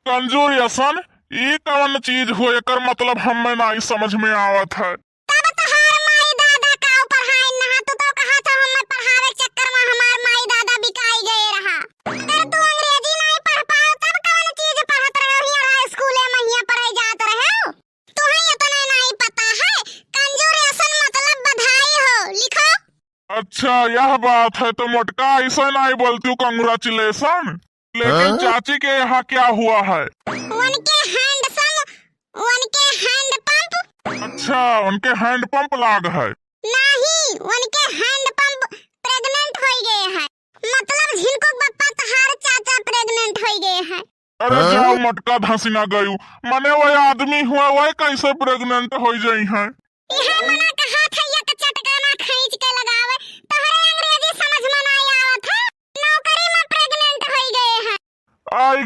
कंजूर यसन ई कौन चीज हो एकर मतलब हमें नहीं समझ में आवत है। तब तोहार माई दादा का पढ़ाई ना तो कहा था हमें पढ़ावे के चक्कर में हमार माई दादा बिकाई गए रहा। अगर तू अंग्रेजी नहीं पढ़ पाओ तब कौन चीज पढ़त रहो हिया स्कूले में हिया पढ़ाई जात रहो। तुहे इतना नहीं पता है कंजूर यसन मतलब बधाई हो लिखो। अच्छा यह बात है तो मोटका ऐसा नहीं बोलती हूँ कंग्रेचुलेशन। लेकिन चाची के यहाँ क्या हुआ है? उनके हैंड पंप। अच्छा उनके हैंड पंप लाग है। नहीं उनके हैंड पंप प्रेग्नेंट हो गए हैं। मतलब जिनको बप्पा तहार चाचा प्रेग्नेंट हो गए हैं। अरे जाओ मटका धसीना गयू मने वही आदमी हुआ वही कैसे प्रेग्नेंट हो जाई है। यह मना कहा था एक चटकाना खींच के लगावे तोहरे अंग्रेजी समझ में नहीं आवत है। नौकरी में प्रेग्नेंट हो गए हैं। आई